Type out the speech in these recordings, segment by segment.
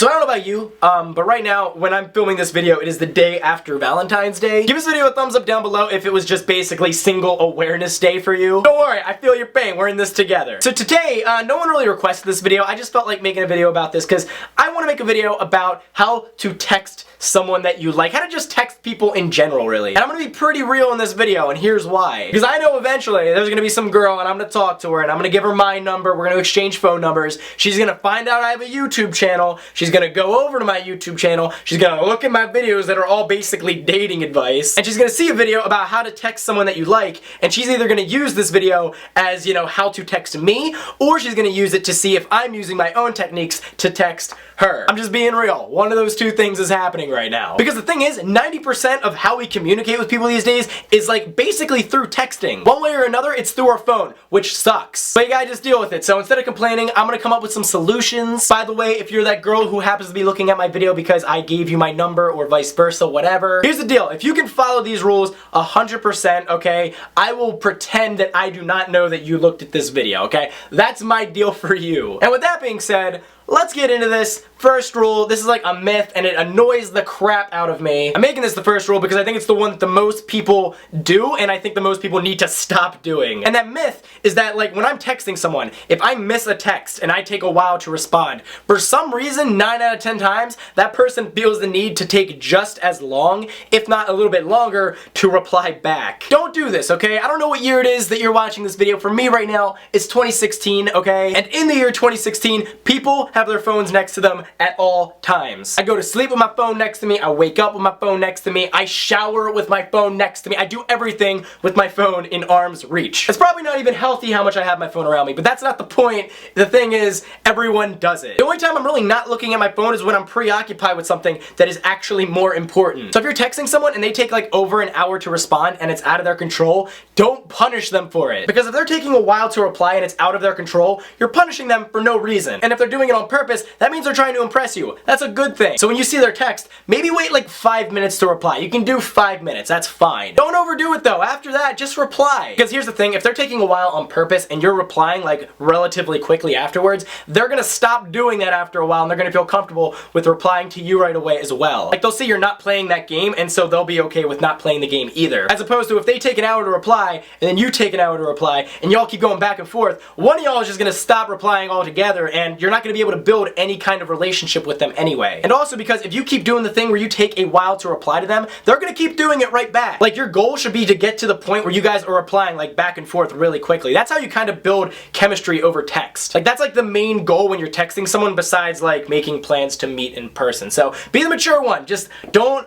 So I don't know about you, but right now, when I'm filming this video, it is the day after Valentine's Day. Give this video a thumbs up down below if it was just basically Single Awareness Day for you. Don't worry, I feel your pain, we're in this together. So today, no one really requested this video, I just felt like making a video about this because I want to make a video about how to text someone that you like, how to just text people in general, really. And I'm gonna be pretty real in this video, and here's why. Because I know eventually there's gonna be some girl, and I'm gonna talk to her, and I'm gonna give her my number, we're gonna exchange phone numbers, she's gonna find out I have a YouTube channel, she's gonna go over to my YouTube channel, she's gonna look at my videos that are all basically dating advice, and she's gonna see a video about how to text someone that you like, and she's either gonna use this video as, you know, how to text me, or she's gonna use it to see if I'm using my own techniques to text her. I'm just being real. One of those two things is happening right now. Because the thing is, 90% of how we communicate with people these days is like basically through texting. One way or another, it's through our phone, which sucks. But you gotta just deal with it. So instead of complaining, I'm gonna come up with some solutions. By the way, if you're that girl who happens to be looking at my video because I gave you my number or vice versa, whatever, here's the deal. If you can follow these rules 100%, okay, I will pretend that I do not know that you looked at this video, okay? That's my deal for you. And with that being said, let's get into this. First rule, this is like a myth and it annoys the crap out of me. I'm making this the first rule because I think it's the one that the most people do and I think the most people need to stop doing. And that myth is that, like, when I'm texting someone, if I miss a text and I take a while to respond, for some reason 9 out of 10 times that person feels the need to take just as long, if not a little bit longer, to reply back. Don't do this, okay? I don't know what year it is that you're watching this video. For me right now, it's 2016, okay? And in the year 2016, people have their phones next to them at all times. I go to sleep with my phone next to me, I wake up with my phone next to me, I shower with my phone next to me, I do everything with my phone in arm's reach. It's probably not even healthy how much I have my phone around me, but that's not the point. The thing is, everyone does it. The only time I'm really not looking at my phone is when I'm preoccupied with something that is actually more important. So if you're texting someone and they take like over an hour to respond and it's out of their control, don't punish them for it. Because if they're taking a while to reply and it's out of their control, you're punishing them for no reason. And if they're doing it on purpose, that means they're trying to impress you. That's a good thing. So when you see their text, maybe wait like 5 minutes to reply. You can do 5 minutes, that's fine. Don't overdo it though. After that, just reply. Because here's the thing, if they're taking a while on purpose and you're replying like relatively quickly afterwards, they're gonna stop doing that after a while and they're gonna feel comfortable with replying to you right away as well. Like, they'll see you're not playing that game and so they'll be okay with not playing the game either. As opposed to if they take an hour to reply and then you take an hour to reply and y'all keep going back and forth, one of y'all is just gonna stop replying altogether and you're not gonna be able to build any kind of relationship with them anyway. And also because if you keep doing the thing where you take a while to reply to them, they're gonna keep doing it right back. Like, your goal should be to get to the point where you guys are replying like back and forth really quickly. That's how you kind of build chemistry over text. Like, that's like the main goal when you're texting someone besides like making plans to meet in person. So be the mature one. Just don't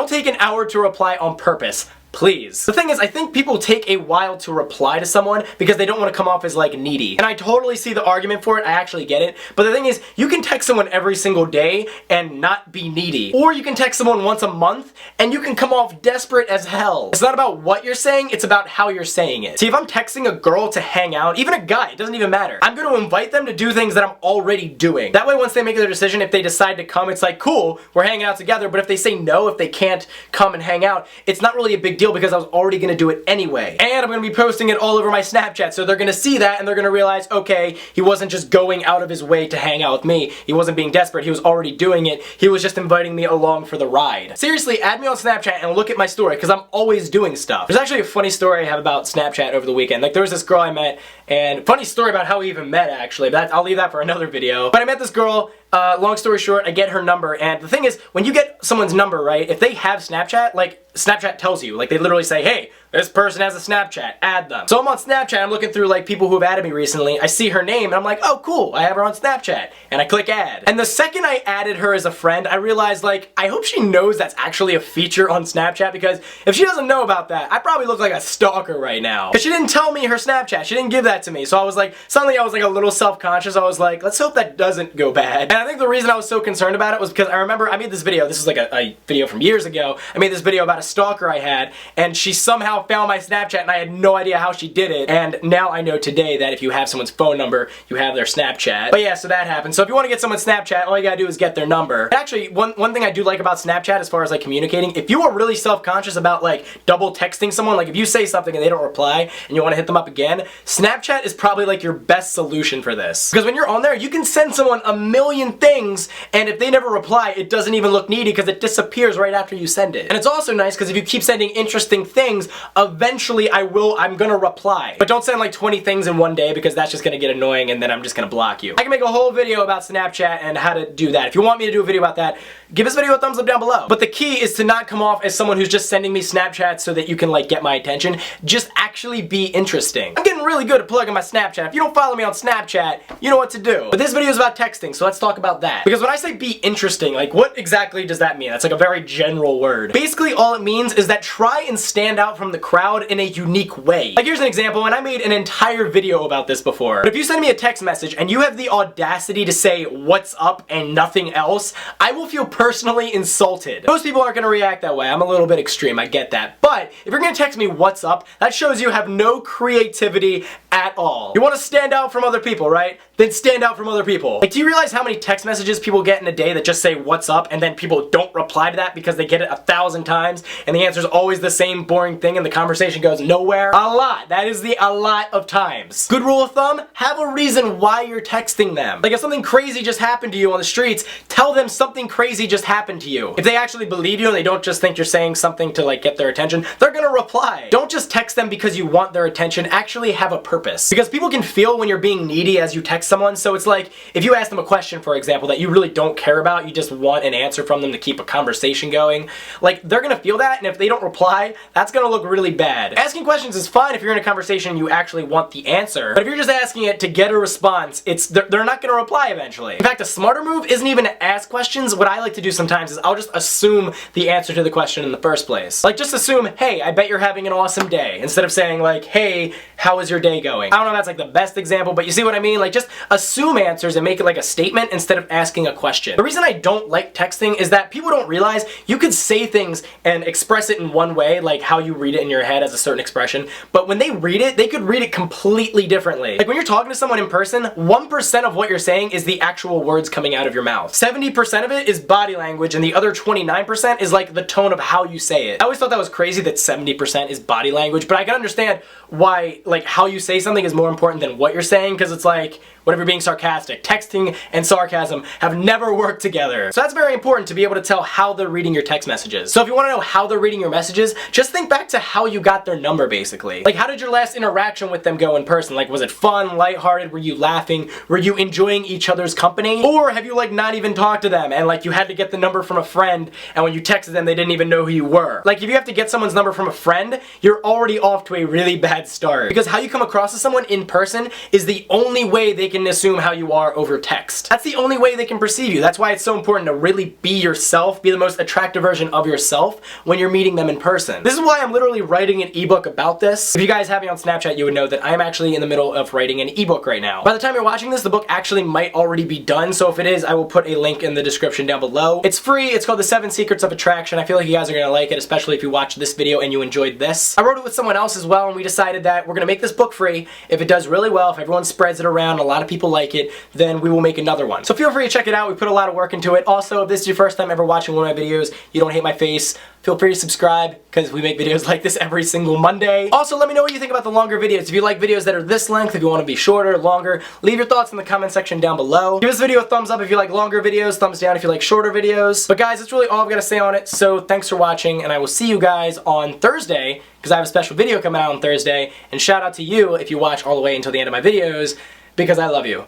take an hour to reply on purpose. Please. The thing is, I think people take a while to reply to someone because they don't want to come off as like needy. And I totally see the argument for it, I actually get it. But the thing is, you can text someone every single day and not be needy. Or you can text someone once a month and you can come off desperate as hell. It's not about what you're saying, it's about how you're saying it. See, if I'm texting a girl to hang out, even a guy, it doesn't even matter. I'm going to invite them to do things that I'm already doing. That way, once they make their decision, if they decide to come, it's like, cool, we're hanging out together. But if they say no, if they can't come and hang out, it's not really a big deal because I was already gonna do it anyway. And I'm gonna be posting it all over my Snapchat, so they're gonna see that and they're gonna realize, okay, he wasn't just going out of his way to hang out with me. He wasn't being desperate, he was already doing it. He was just inviting me along for the ride. Seriously, add me on Snapchat and look at my story, because I'm always doing stuff. There's actually a funny story I have about Snapchat over the weekend. Like, there was this girl I met, and funny story about how we even met, actually, but I'll leave that for another video. But I met this girl, long story short, I get her number, and the thing is, when you get someone's number, right, if they have Snapchat, like, Snapchat tells you, like, they literally say, hey, this person has a Snapchat, add them. So I'm on Snapchat, I'm looking through like people who have added me recently, I see her name and I'm like, oh cool, I have her on Snapchat. And I click add. And the second I added her as a friend, I realized, like, I hope she knows that's actually a feature on Snapchat, because if she doesn't know about that, I probably look like a stalker right now. Because she didn't tell me her Snapchat, she didn't give that to me. So I was like, suddenly I was like a little self-conscious. I was like, let's hope that doesn't go bad. And I think the reason I was so concerned about it was because I remember I made this video, this is like a video from years ago, I made this video about a stalker I had, and she somehow found my Snapchat and I had no idea how she did it, and now I know today that if you have someone's phone number, you have their Snapchat. But yeah, so that happened. So if you want to get someone's Snapchat, all you gotta do is get their number. And actually, one thing I do like about Snapchat as far as like communicating, if you are really self-conscious about like double texting someone, like if you say something and they don't reply and you want to hit them up again, Snapchat is probably like your best solution for this. Because when you're on there, you can send someone a million million things, and if they never reply, it doesn't even look needy because it disappears right after you send it. And it's also nice because if you keep sending interesting things, eventually I'm gonna reply. But don't send like 20 things in one day because that's just gonna get annoying and then I'm just gonna block you. I can make a whole video about Snapchat and how to do that. If you want me to do a video about that, give this video a thumbs up down below. But the key is to not come off as someone who's just sending me Snapchats so that you can like get my attention. Just actually be interesting. I'm getting really good at plugging my Snapchat. If you don't follow me on Snapchat, you know what to do. But this video is about texting, so let's talk about that. Because when I say be interesting, like what exactly does that mean? That's like a very general word. Basically all it means is that try and stand out from the crowd in a unique way. Like here's an example, and I made an entire video about this before. But if you send me a text message and you have the audacity to say what's up and nothing else, I will feel personally insulted. Most people aren't gonna react that way. I'm a little bit extreme, I get that. But if you're gonna text me what's up, that shows you have no creativity at all. You wanna stand out from other people, right? Then stand out from other people. Like, do you realize how many text messages people get in a day that just say what's up and then people don't reply to that because they get it 1,000 times and the answer is always the same boring thing and the conversation goes nowhere? A lot. That is a lot of times. Good rule of thumb, have a reason why you're texting them. Like if something crazy just happened to you on the streets, tell them something crazy just happened to you. If they actually believe you and they don't just think you're saying something to like get their attention, they're gonna reply. Don't just text them because you want their attention, actually have a purpose. Because people can feel when you're being needy as you text someone, so it's like if you ask them a question, for example, that you really don't care about, you just want an answer from them to keep a conversation going, like they're gonna feel that, and if they don't reply, that's gonna look really bad. Asking questions is fine if you're in a conversation and you actually want the answer, but if you're just asking it to get a response, they're not gonna reply eventually. In fact, a smarter move isn't even to ask questions. What I like to do sometimes is I'll just assume the answer to the question in the first place. Like just assume, hey, I bet you're having an awesome day, instead of saying like, hey, how is your day going? I don't know if that's like the best example, but you see what I mean? Like just assume answers and make it like a statement instead of asking a question. The reason I don't like texting is that people don't realize you could say things and express it in one way, like how you read it in your head as a certain expression, but when they read it, they could read it completely differently. Like when you're talking to someone in person, 1% of what you're saying is the actual words coming out of your mouth. 70% of it is body language and the other 29% is like the tone of how you say it. I always thought that was crazy that 70% is body language, but I can understand why like how you say something is more important than what you're saying, because it's like, what if you're being sarcastic? Texting and sarcasm have never worked together. So that's very important to be able to tell how they're reading your text messages. So if you want to know how they're reading your messages, just think back to how you got their number basically. Like how did your last interaction with them go in person? Like was it fun, lighthearted? Were you laughing? Were you enjoying each other's company? Or have you like not even talked to them and like you had to get the number from a friend and when you texted them they didn't even know who you were? Like if you have to get someone's number from a friend, you're already off to a really bad start. Because how you come across to someone in person is the only way they can assume how you are over text. That's the only way they can perceive you. That's why it's so important to really be yourself, be the most attractive version of yourself when you're meeting them in person. This is why I'm literally writing an ebook about this. If you guys have me on Snapchat, you would know that I'm actually in the middle of writing an ebook right now. By the time you're watching this, the book actually might already be done, so if it is, I will put a link in the description down below. It's free, it's called The 7 Secrets of Attraction. I feel like you guys are gonna like it, especially if you watched this video and you enjoyed this. I wrote it with someone else as well, and we decided that we're gonna make this book free. If it does really well, if everyone spreads it around, a lot of people like it, then we will make another one. So feel free to check it out. We put a lot of work into it. Also, if this is your first time ever watching one of my videos, you don't hate my face, feel free to subscribe because we make videos like this every single Monday. Also, let me know what you think about the longer videos. If you like videos that are this length, if you want to be shorter, longer, leave your thoughts in the comment section down below. Give this video a thumbs up if you like longer videos, thumbs down if you like shorter videos. But guys, that's really all I've got to say on it. So thanks for watching, and I will see you guys on Thursday because I have a special video coming out on Thursday. And shout out to you if you watch all the way until the end of my videos because I love you.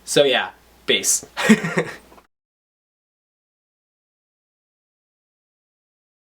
So yeah, peace.